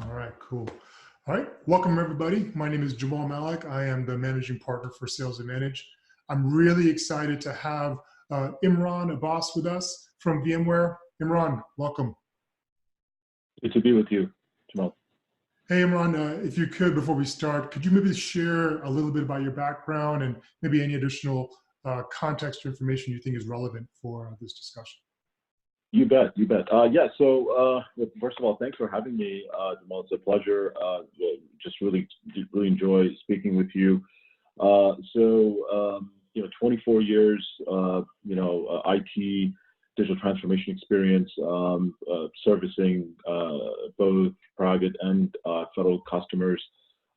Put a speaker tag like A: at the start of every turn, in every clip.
A: All right, cool. All right, welcome everybody. My name is Jamal Malik. I am the managing partner for Sales and Manage. I'm really excited to have Imran Abbas with us from VMware. Imran, welcome.
B: Good to be with you, Jamal.
A: Hey Imran, if you could, before we start, could you maybe share a little bit about your background and maybe any additional context or information you think is relevant for this discussion?
B: You bet, you bet. So first of all, thanks for having me, Jamal. It's a pleasure. Just really enjoy speaking with you. 24 years, IT digital transformation experience, servicing both private and federal customers.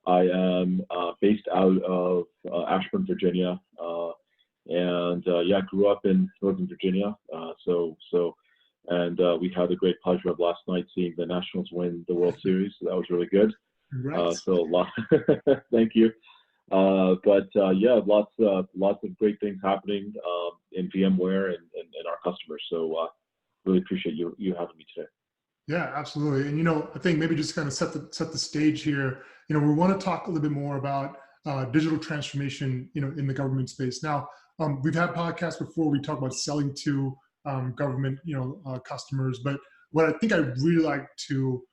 B: I am based out of Ashburn, Virginia, grew up in Northern Virginia. We had the great pleasure of last night seeing the Nationals win the World Series. So that was really good.
A: Congrats.
B: Thank you. Lots of great things happening in VMware and our customers. So really appreciate you having me today.
A: Yeah, absolutely. And I think maybe just kind of set the stage here. We want to talk a little bit more about digital transformation, in the government space. Now, we've had podcasts before. We talk about selling to government, customers. But what I think I'd really like to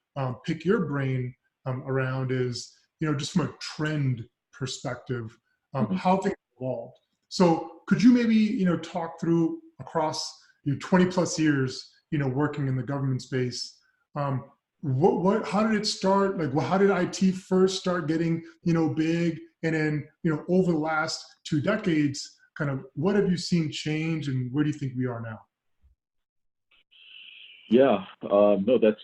A: pick your brain around is, just from a trend perspective, how things evolved. So could you maybe, talk through across 20 plus years, working in the government space, how did it start? Like, how did IT first start getting, big? And then, over the last 2 decades, kind of what have you seen change and where do you think we are now?
B: Yeah, no, that's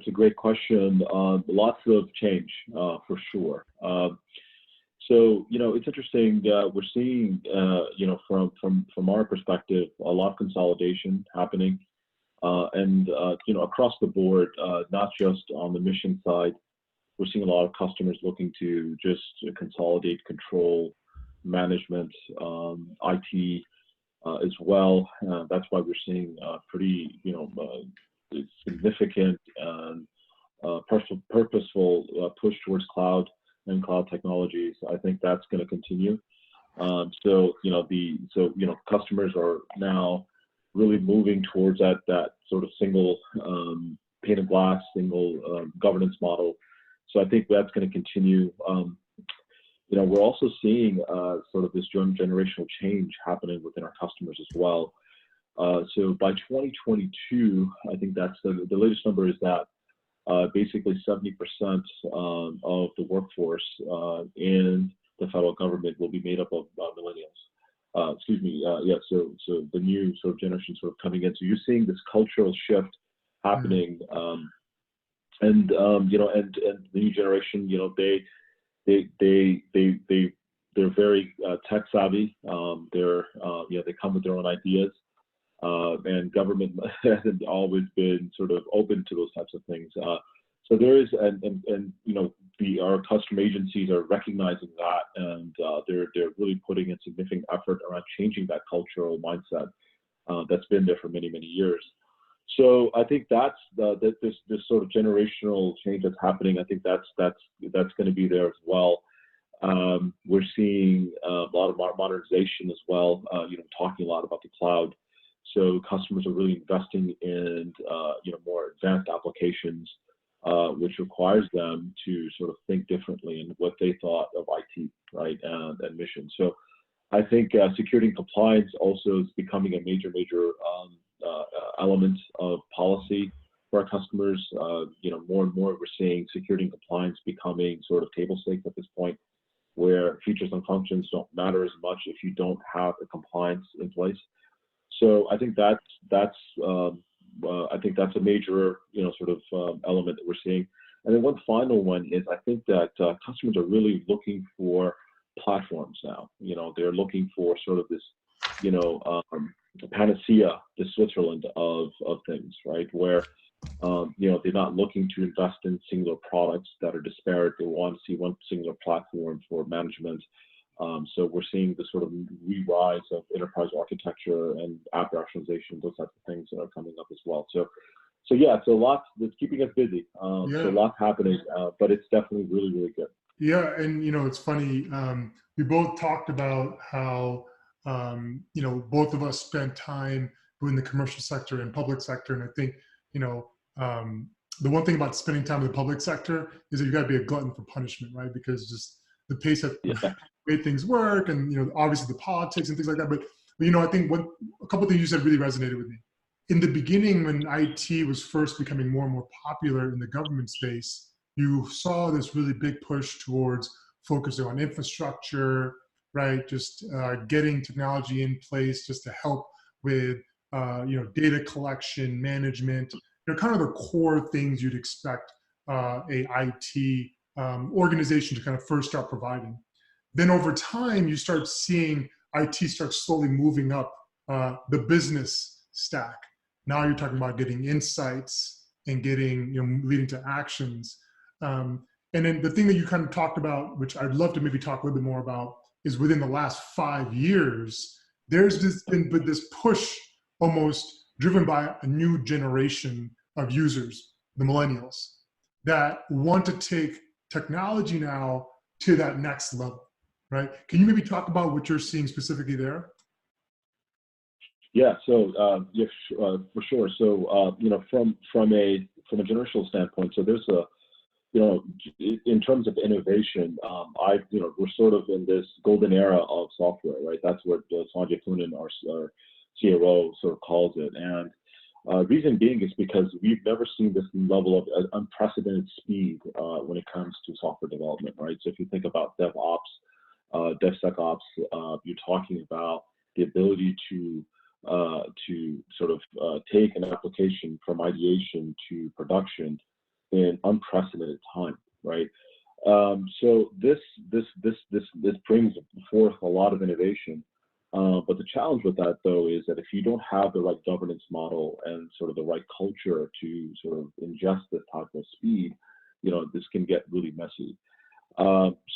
B: a great question. Lots of change, for sure. It's interesting. We're seeing, from our perspective, a lot of consolidation happening, across the board, not just on the mission side. We're seeing a lot of customers looking to just consolidate control, management, IT. As well. That's why we're seeing pretty, significant and purposeful push towards cloud and cloud technologies. I think that's going to continue. Customers are now really moving towards that sort of single pane of glass, single governance model. So I think that's going to continue. We're also seeing sort of this generational change happening within our customers as well. So by 2022, I think that's the latest number is that basically 70% of the workforce in the federal government will be made up of millennials. So the new sort of generation sort of coming in. So you're seeing this cultural shift happening, and the new generation, they're very tech savvy. They come with their own ideas, and government hasn't always been sort of open to those types of things. So there is, our customer agencies are recognizing that, and they're really putting in significant effort around changing that cultural mindset that's been there for many years. So I think that's this sort of generational change that's happening. I think that's going to be there as well. We're seeing a lot of modernization as well. Talking a lot about the cloud. So customers are really investing in more advanced applications, which requires them to sort of think differently in what they thought of IT, right, and mission. So I think security and compliance also is becoming a major element of policy for our customers. More and more we're seeing security and compliance becoming sort of table stakes at this point, where features and functions don't matter as much if you don't have the compliance in place. So I think that's a major sort of element that we're seeing. And then one final one is I think that customers are really looking for platforms now. They're looking for sort of this panacea, the Switzerland of things, right? Where they're not looking to invest in singular products that are disparate. They want to see one singular platform for management. So we're seeing the sort of re-rise of enterprise architecture and app rationalization, those types of things that are coming up as well. So so yeah, it's a lot that's keeping us busy. So a
A: Yeah.
B: lot happening, but it's definitely really, really good.
A: Yeah, and it's funny. We both talked about how both of us spent time in the commercial sector and public sector, and I think you know um, the one thing about spending time in the public sector is that you got to be a glutton for punishment, right? Because just the pace of
B: Yeah,
A: way things work, and obviously the politics and things like that. But I think a couple of things you said really resonated with me. In the beginning, when IT was first becoming more and more popular in the government space, you saw this really big push towards focusing on infrastructure, right? Just getting technology in place just to help with, data collection, management, kind of the core things you'd expect a IT organization to kind of first start providing. Then over time, you start seeing IT start slowly moving up the business stack. Now you're talking about getting insights and getting, leading to actions. And then the thing that you kind of talked about, which I'd love to maybe talk a little bit more about, is within the last 5 years, there's been this push almost driven by a new generation of users, the millennials, that want to take technology now to that next level, right? Can you maybe talk about what you're seeing specifically there?
B: yeah. So yeah, for sure. So from a generational standpoint, so there's a in terms of innovation, we're sort of in this golden era of software, right? That's what Sanjay Poonen, our COO, sort of calls it. And reason being is because we've never seen this level of unprecedented speed when it comes to software development, right? So if you think about DevOps, DevSecOps, you're talking about the ability to sort of take an application from ideation to production in unprecedented time, right? So this brings forth a lot of innovation. But the challenge with that, though, is that if you don't have the right governance model and sort of the right culture to sort of ingest this type of speed, this can get really messy.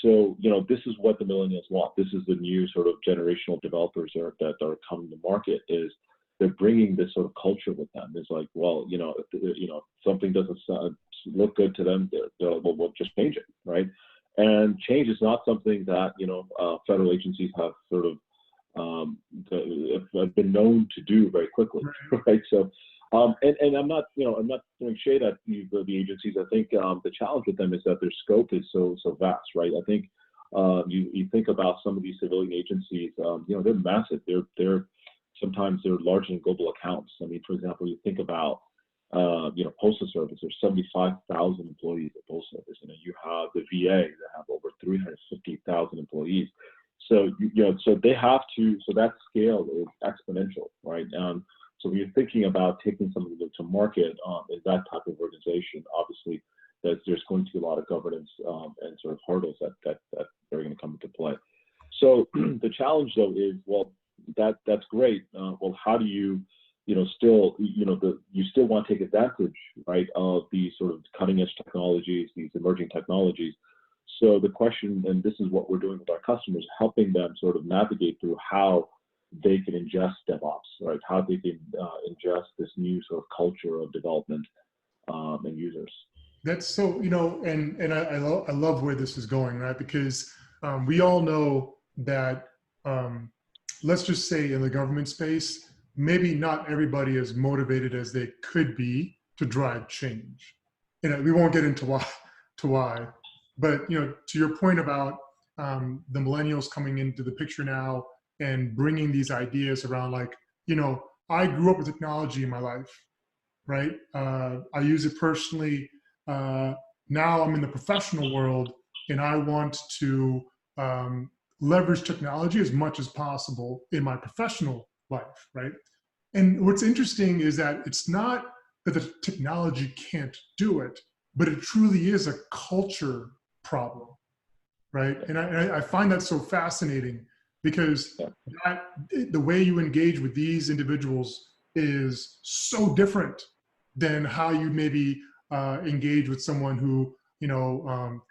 B: So this is what the millennials want. This is the new sort of generational developers that are coming to market. Is they're bringing this sort of culture with them. It's like, well, if something doesn't look good to them, we'll just change it, right? And change is not something that federal agencies have sort of have been known to do very quickly, right? So, and I'm not throwing shade at the agencies. I think the challenge with them is that their scope is so vast, right? I think you think about some of these civilian agencies, they're massive. Sometimes they're larger than global accounts. I mean, for example, you think about Postal Service. There's 75,000 employees at Postal Service, and then you have the VA that have over 350,000 employees. So so they have to. So that scale is exponential, right? So when you're thinking about taking something to market in that type of organization, obviously there's going to be a lot of governance and sort of hurdles that are going to come into play. So the challenge, though, is, well, that's great. Well, how do you still you still want to take advantage, right, of these sort of cutting edge technologies, these emerging technologies. So the question, and this is what we're doing with our customers, helping them sort of navigate through how they can ingest DevOps, right? How they can ingest this new sort of culture of development and users.
A: That's so, and I love where this is going, right? Because we all know that, let's just say in the government space, maybe not everybody is motivated as they could be to drive change. And we won't get into why, but to your point about the millennials coming into the picture now and bringing these ideas around, like, I grew up with technology in my life, right? I use it personally. Now I'm in the professional world, and I want to leverage technology as much as possible in my professional life, right? And what's interesting is that it's not that the technology can't do it, but it truly is a culture problem, right? And I find that so fascinating, because the way you engage with these individuals is so different than how you maybe engage with someone who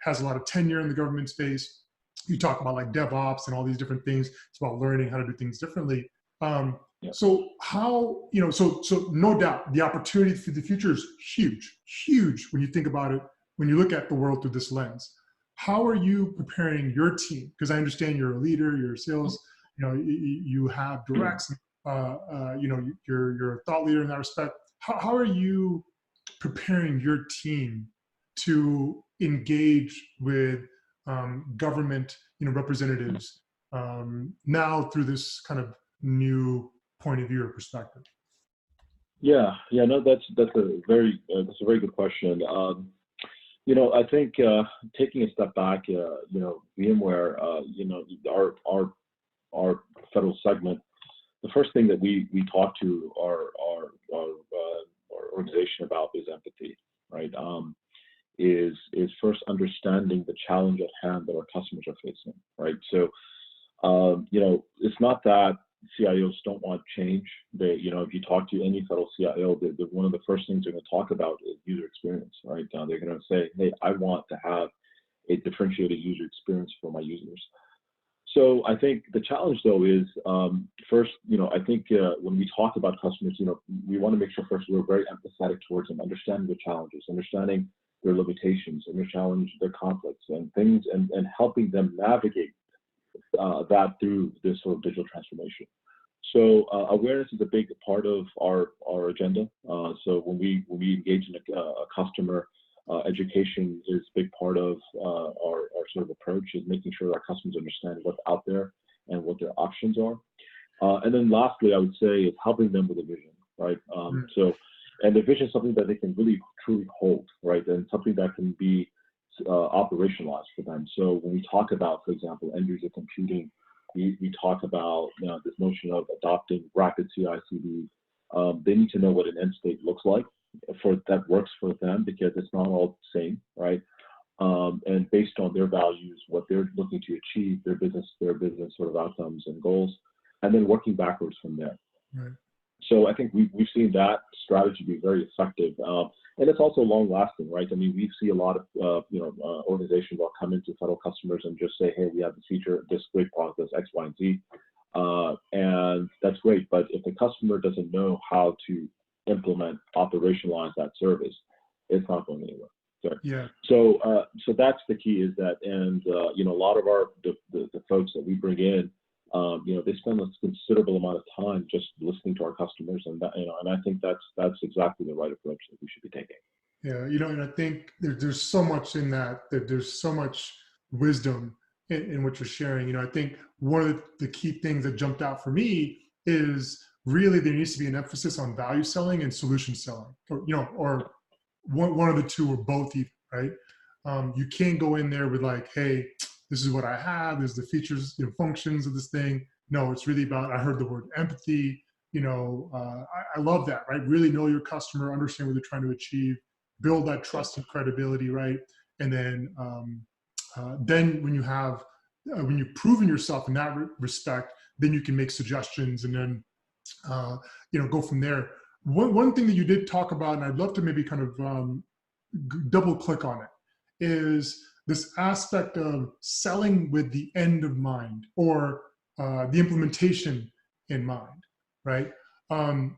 A: has a lot of tenure in the government space. You talk about like DevOps and all these different things. It's about learning how to do things differently.
B: Yeah.
A: So how, so no doubt the opportunity for the future is huge, huge when you think about it, when you look at the world through this lens. How are you preparing your team? Because I understand you're a leader, you're a sales, you have directs, you're a thought leader in that respect. How are you preparing your team to engage with government, representatives now through this kind of new point of view or perspective?
B: Yeah, no, that's a very good question. I think taking a step back, VMware, our federal segment, the first thing that we talk to our organization about is empathy, right? Is first understanding the challenge at hand that our customers are facing, right? So, it's not that CIOs don't want change. They, if you talk to any federal CIO, one of the first things they're going to talk about is user experience, right? They're going to say, hey, I want to have a differentiated user experience for my users. So I think the challenge though is first, I think when we talk about customers, we want to make sure first we're very empathetic towards them, understanding their challenges, understanding their limitations and their conflicts and things, and helping them navigate that through this sort of digital transformation. So awareness is a big part of our agenda. So when we engage in a customer, education is a big part of our sort of approach, is making sure our customers understand what's out there and what their options are. And then lastly, I would say is helping them with a vision, right? And the vision is something that they can really truly hold, right? And something that can be operationalized for them. So when we talk about, for example, end user computing, we talk about this notion of adopting rapid CI/CD. They need to know what an end state looks like that works for them, because it's not all the same, right? And based on their values, what they're looking to achieve, their business sort of outcomes and goals, and then working backwards from there.
A: Right.
B: So I think we've seen that strategy be very effective, and it's also long lasting, right? I mean, we see a lot of organizations will come into federal customers and just say, hey, we have this feature, this great product, does X, Y, and Z, and that's great. But if the customer doesn't know how to implement, operationalize that service, it's not going anywhere.
A: Yeah.
B: So that's the key, is that, and a lot of the folks that we bring in, they spend a considerable amount of time just listening to our customers, and that, and I think that's exactly the right approach that we should be taking.
A: Yeah, and I think there's so much in that there's so much wisdom in what you're sharing. I think one of the key things that jumped out for me is really there needs to be an emphasis on value selling and solution selling, or one of the two or both even, right? You can't go in there with like, hey, this is what I have, this is the features, functions of this thing. No, it's really about, I heard the word empathy, I love that, right? Really know your customer, understand what they're trying to achieve, build that trust and credibility, right? And then when you've proven yourself in that respect, then you can make suggestions and then, go from there. One thing that you did talk about, and I'd love to maybe kind of double click on it, is this aspect of selling with the end of mind, or the implementation in mind, right? From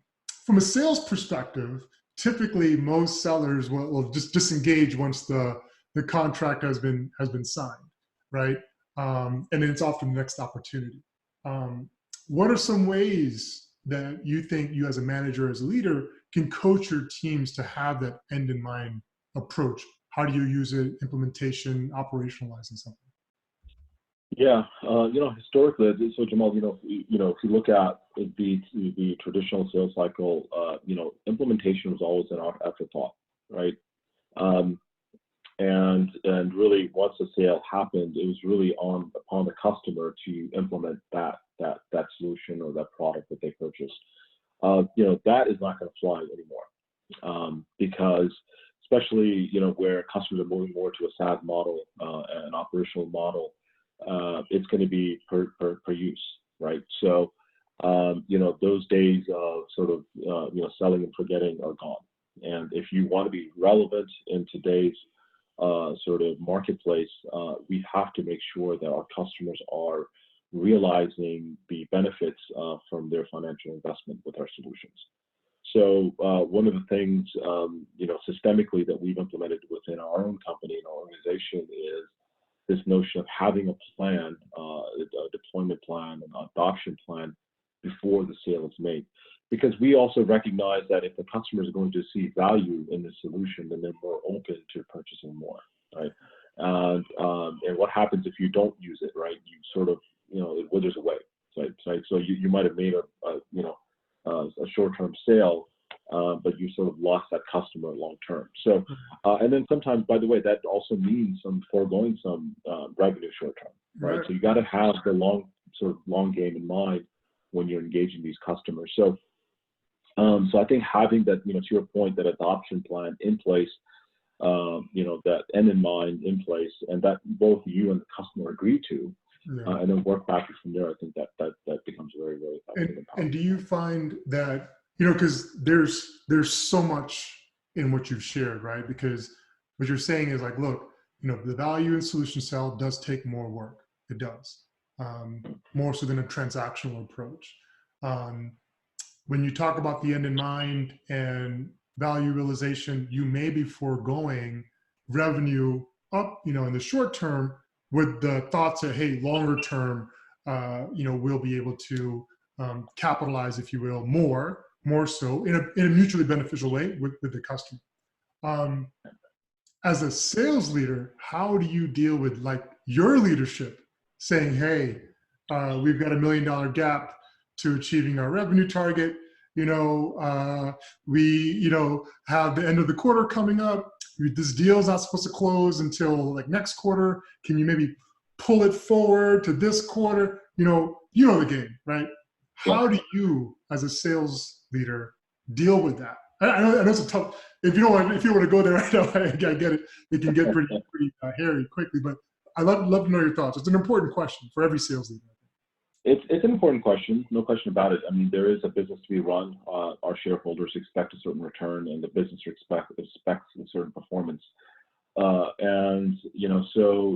A: a sales perspective, typically most sellers will just disengage once the contract has been signed, right? And then it's off to the next opportunity. What are some ways that you think you as a manager, as a leader, can coach your teams to have that end in mind approach? How do you use it, implementation, operationalizing something?
B: Yeah, historically, so Jamal, if you look at the traditional sales cycle, implementation was always an afterthought, right? And really, once the sale happened, it was really upon the customer to implement that solution or that product that they purchased. That is not going to fly anymore, because especially where customers are moving more to a SaaS model, an operational model, it's going to be per use, right? So those days of sort of selling and forgetting are gone. And if you want to be relevant in today's sort of marketplace, we have to make sure that our customers are realizing the benefits from their financial investment with our solutions. So one of the things, systemically that we've implemented within our own company and our organization is this notion of having a plan, a deployment plan, an adoption plan before the sale is made. Because we also recognize that if the customers are going to see value in the solution, then they're more open to purchasing more, right? And what happens if you don't use it, right? You sort of, it withers away, right? So you might have made a short-term sale, but you sort of lost that customer long-term. So, and then sometimes, by the way, that also means some foregoing some revenue short-term, right? So you got to have the long game in mind when you're engaging these customers. So I think having that, to your point, that adoption plan in place, that end in mind in place, and that both you and the customer agree to, and then work backwards from there. I think that becomes very, very effective.
A: And do you find that, because there's so much in what you've shared, right? Because what you're saying is like, look, the value in solution sell does take more work. It does, more so than a transactional approach. When you talk about the end in mind and value realization, you may be foregoing revenue up, in the short term with the thoughts that, hey, longer term, we'll be able to capitalize, if you will, more so in a mutually beneficial way with the customer. As a sales leader, how do you deal with like your leadership saying, hey, we've got $1 million gap to achieving our revenue target. We, have the end of the quarter coming up. This deal's not supposed to close until like next quarter. Can you maybe pull it forward to this quarter? You know the game, right? How do you, as a sales leader, deal with that? I know it's a tough. If you want to go there right now, I get it. It can get pretty hairy quickly. But I'd love to know your thoughts. It's an important question for every sales leader.
B: It's an important question, no question about it. I mean, there is a business to be run. Our shareholders expect a certain return, and the business expects a certain performance. So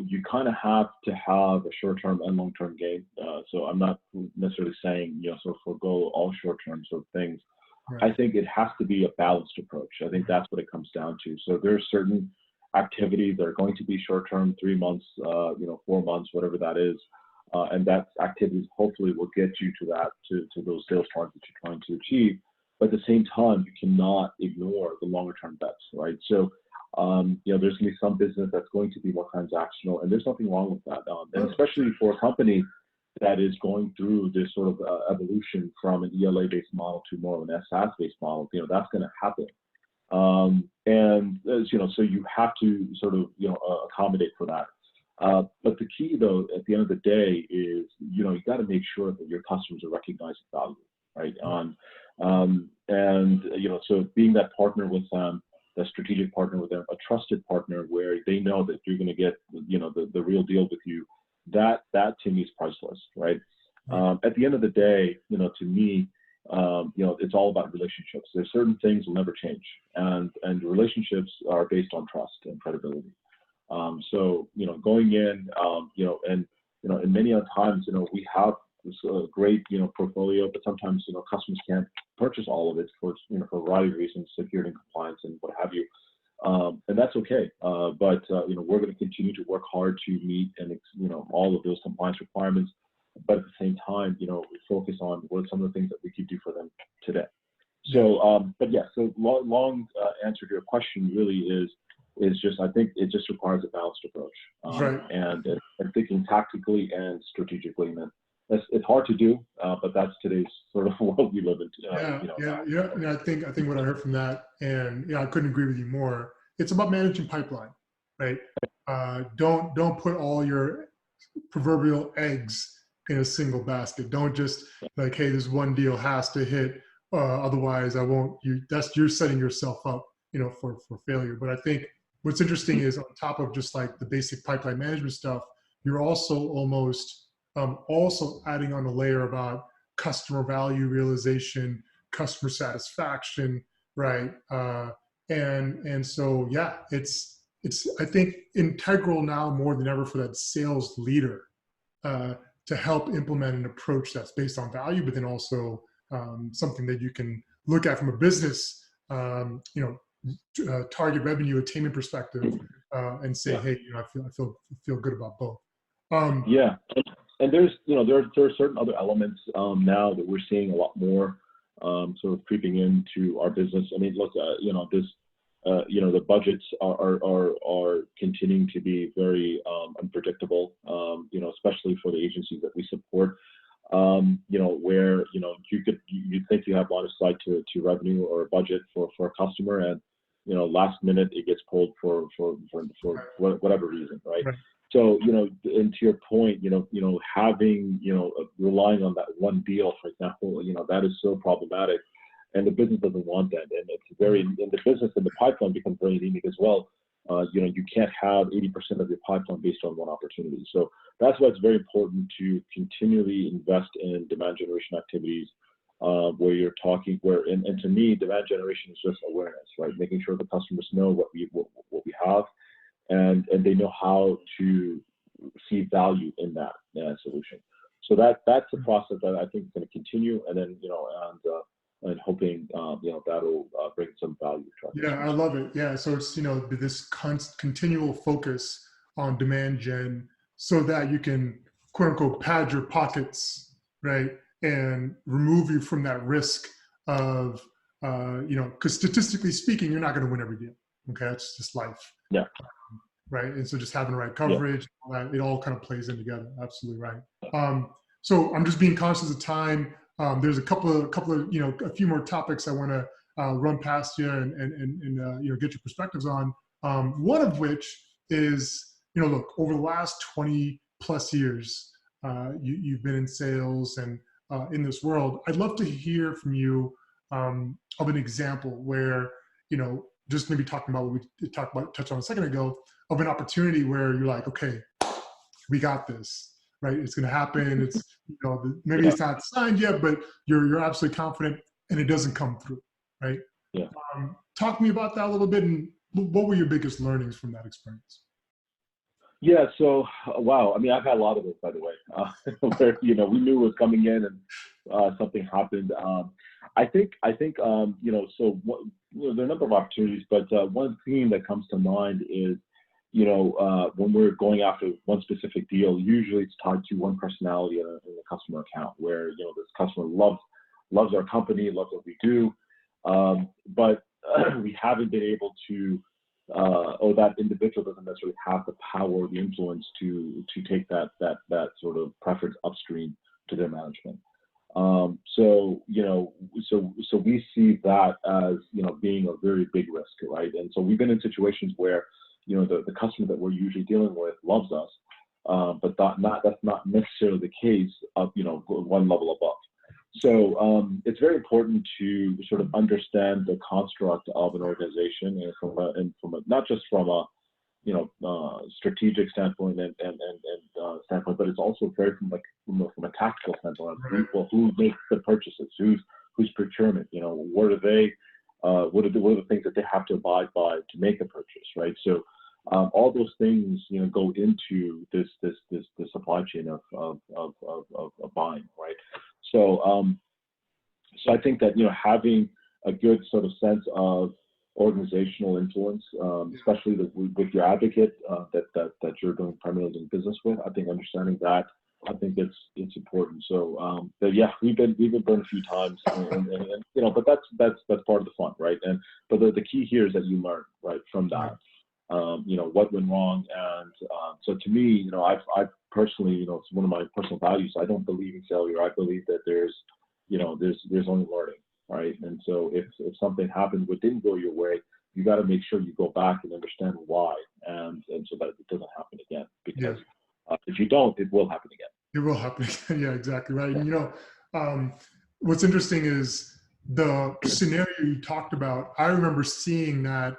B: you kind of have to have a short-term and long-term game. So I'm not necessarily saying, sort of forego all short-term sort of things. Right. I think it has to be a balanced approach. I think that's what it comes down to. So there's certain activities that are going to be short-term, 3 months, 4 months, whatever that is. And that activities hopefully will get you to those sales targets that you're trying to achieve. But at the same time, you cannot ignore the longer term bets, right? So, there's going to be some business that's going to be more transactional, and there's nothing wrong with that. And especially for a company that is going through this sort of evolution from an ELA-based model to more of an SaaS-based model, that's going to happen. So you have to sort of, accommodate for that. But the key, though, at the end of the day is, you got to make sure that your customers are recognizing value, right? So being that partner with them, that strategic partner with them, a trusted partner where they know that you're going to get, the real deal with you, that to me is priceless, right? At the end of the day, to me, it's all about relationships. There's certain things will never change, and relationships are based on trust and credibility. So, going in, and many other times, we have this great, portfolio, but sometimes, customers can't purchase all of it for a variety of reasons, security and compliance and what have you. And that's okay. But we're going to continue to work hard to meet all of those compliance requirements. But at the same time, we focus on what are some of the things that we could do for them today. So, so long answer to your question really is just, I think it just requires a balanced approach,
A: right.
B: and thinking tactically and strategically. And it's hard to do, but that's today's sort of world we live in.
A: Yeah. And I think what I heard from that, and I couldn't agree with you more. It's about managing pipeline, right? Don't put all your proverbial eggs in a single basket. Don't just like, hey, this one deal has to hit, otherwise I won't. You're setting yourself up, for failure. But I think what's interesting is on top of just like the basic pipeline management stuff, you're also almost also adding on a layer about customer value realization, customer satisfaction, right? And so it's I think integral now more than ever for that sales leader to help implement an approach that's based on value, but then also something that you can look at from a business, target revenue attainment perspective, and say, hey, I feel good about both.
B: Yeah, and there's there are certain other elements now that we're seeing a lot more sort of creeping into our business. I mean, look, the budgets are continuing to be very unpredictable. Especially for the agencies that we support. Where you think you have line of sight to revenue or a budget for a customer, and last minute it gets pulled for whatever reason, right? So, and to your point, having, relying on that one deal, for example, that is so problematic, and the business doesn't want that. And it's and the business and the pipeline becomes very anemic as well. You can't have 80% of your pipeline based on one opportunity. So that's why it's very important to continually invest in demand generation activities, where you're talking, and to me, demand generation is just awareness, right? Making sure the customers know what we have, and they know how to see value in that solution. So that's the process that I think is going to continue, and then and hoping that'll bring some value to our customers.
A: I love it. Yeah, so it's this continual focus on demand gen, so that you can quote unquote pad your pockets, right, and remove you from that risk of because statistically speaking, you're not going to win every deal. Okay, it's just life.
B: Yeah.
A: Right, and so just having the right coverage, it all kind of plays in together. Absolutely right. So I'm just being conscious of time. There's a couple of a few more topics I want to run past you and get your perspectives on. One of which is look, over the last 20 plus years, you've been in sales and in this world. I'd love to hear from you of an example where just maybe talking about what we touched on a second ago, of an opportunity where you're like, okay, we got this, right? It's going to happen. It's maybe it's not signed yet, but you're absolutely confident, and it doesn't come through, right?
B: Yeah.
A: Talk to me about that a little bit, and what were your biggest learnings from that experience?
B: Yeah. So, wow. I mean, I've had a lot of those, by the way, where we knew it was coming in, and something happened. I think so. There are a number of opportunities, but one theme that comes to mind is, when we're going after one specific deal, usually it's tied to one personality in the customer account, where this customer loves our company, loves what we do, but we haven't been able to, or that individual doesn't necessarily have the power or the influence to take that sort of preference upstream to their management. So we see that as being a very big risk, right? And so we've been in situations where the customer that we're usually dealing with loves us, but that's not necessarily the case of one level above. So it's very important to sort of understand the construct of an organization, and from a not just from a strategic standpoint and standpoint, but it's also very from a tactical standpoint. Well, who makes the purchases? Who's procurement? What are they? What are the things that they have to abide by to make a purchase, right? So all those things go into this supply chain of buying, right? So I think that having a good sort of sense of organizational influence, especially with your advocate that you're primarily doing business with, I think understanding that, I think it's important. So but yeah, we've been burned a few times, and but that's part of the fun, right? But the key here is that you learn, right, from that. What went wrong, and so to me, I've personally, it's one of my personal values. I don't believe in failure. I believe that there's only learning, right? And so if something happened what didn't go your way, you got to make sure you go back and understand why, and so that it doesn't happen again. Because if you don't, it will happen again.
A: It will happen again. Yeah, exactly right. And what's interesting is the scenario you talked about. I remember seeing that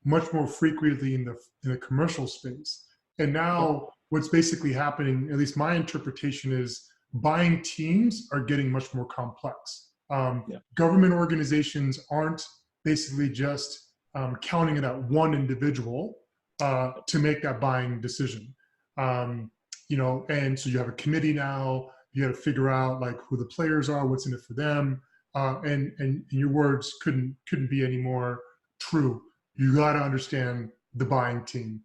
A: much more frequently in the commercial space. And now what's basically happening, at least my interpretation, is buying teams are getting much more complex. Government organizations aren't basically just counting it at one individual to make that buying decision. and so you have a committee now. You got to figure out like who the players are, what's in it for them, and your words couldn't be any more true. You got to understand the buying team.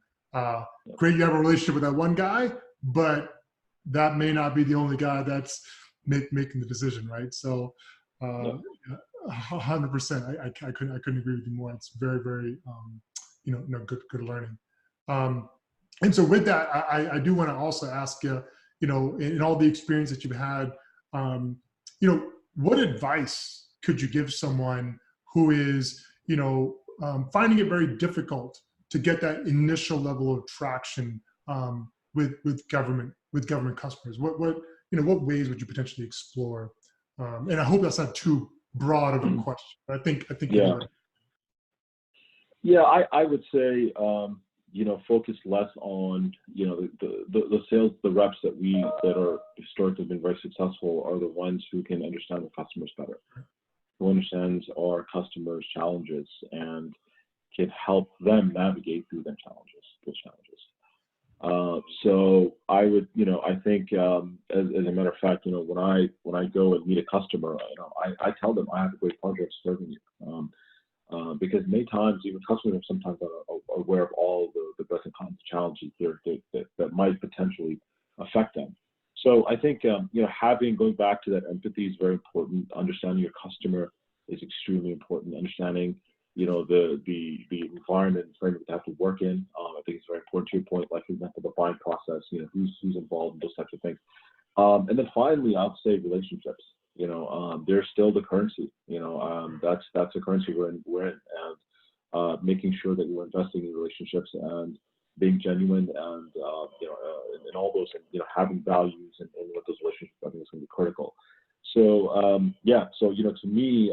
A: Great, you have a relationship with that one guy, but that may not be the only guy that's making the decision, right? So, 100%. I couldn't agree with you more. It's very, very, good learning. And so with that, I do want to also ask you, in all the experience that you've had, what advice could you give someone who is, finding it very difficult to get that initial level of traction with government customers? What ways would you potentially explore? And I hope that's not too broad of a question. I think
B: yeah. Yeah, I would say focus less on the sales, the reps that are historically been very successful are the ones who can understand the customers better, who understands our customers' challenges and can help them navigate through those challenges. So I would, I think as a matter of fact, when I go and meet a customer, I tell them I have a great pleasure of serving you. Because many times even customers sometimes are aware of all the present challenges that might potentially affect them. So I think going back to that empathy is very important. Understanding your customer is extremely important. Understanding the environment and framework they have to work in. I think it's very important to your point, like for example the buying process. Who's involved in those types of things. And then finally, I'll say relationships. They're still the currency. That's the currency we're in, and making sure that you're investing in relationships and being genuine, and and all those, having values and what those relationships, I think is going to be critical. So to me,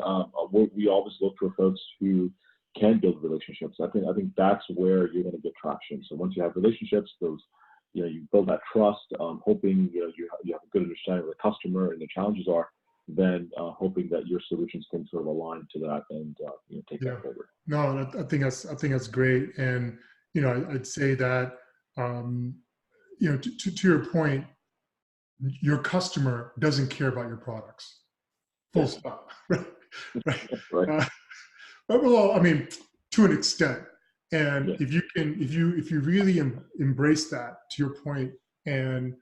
B: we always look for folks who can build relationships. I think that's where you're going to get traction. So once you have relationships, those you build that trust, hoping you have a good understanding of the customer and the challenges are, then hoping that your solutions can sort of align to that and take that forward.
A: No, I think that's great. And I'd say that to your point, your customer doesn't care about your products. Full stop. Right.
B: Right.
A: Well, I mean, to an extent. And if you really embrace that, to your point, and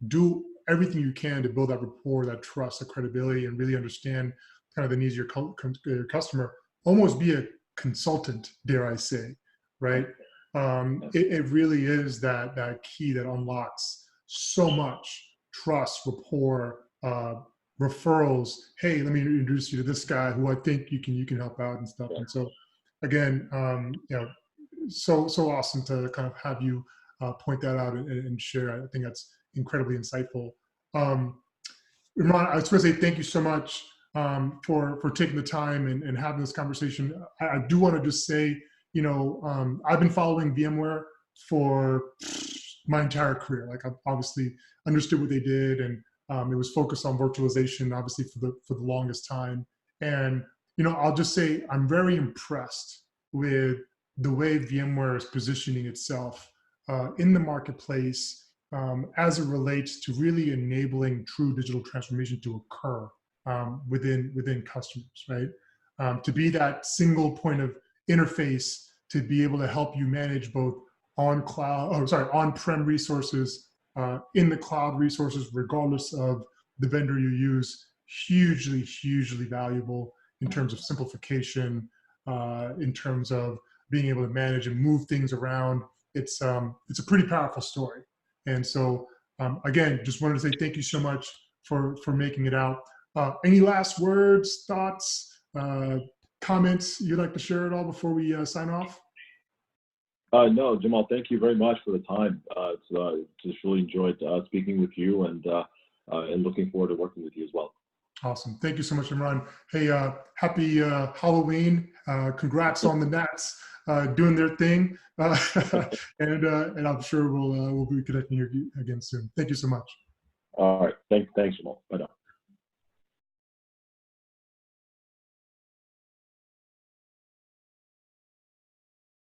A: do everything you can to build that rapport, that trust, that credibility, and really understand kind of the needs of your customer, almost be a consultant, dare I say, right? It really is that key that unlocks so much trust, rapport, referrals. Hey, let me introduce you to this guy who I think you can help out and stuff. And so, again, so awesome to kind of have you point that out and share. I think that's incredibly insightful. Imran, I just want to say thank you so much for taking the time and having this conversation. I do want to just say, I've been following VMware for my entire career. Like, I've obviously understood what they did, and it was focused on virtualization, obviously for the longest time. And I'll just say I'm very impressed with the way VMware is positioning itself in the marketplace as it relates to really enabling true digital transformation to occur within customers, right? To be that single point of interface to be able to help you manage both on-prem resources, in the cloud resources, regardless of the vendor you use. Hugely valuable in terms of simplification, in terms of being able to manage and move things around. It's a pretty powerful story. And so, again, just wanted to say thank you so much for making it out. Any last words, thoughts, comments you'd like to share at all before we sign off?
B: No, Jamal, thank you very much for the time. Just really enjoyed speaking with you, and looking forward to working with you as well.
A: Awesome. Thank you so much, Imran. Hey, happy Halloween. Congrats on the Nats doing their thing. And I'm sure we'll be connecting here again soon. Thank you so much.
B: All right. Thanks, Jamal. Bye now.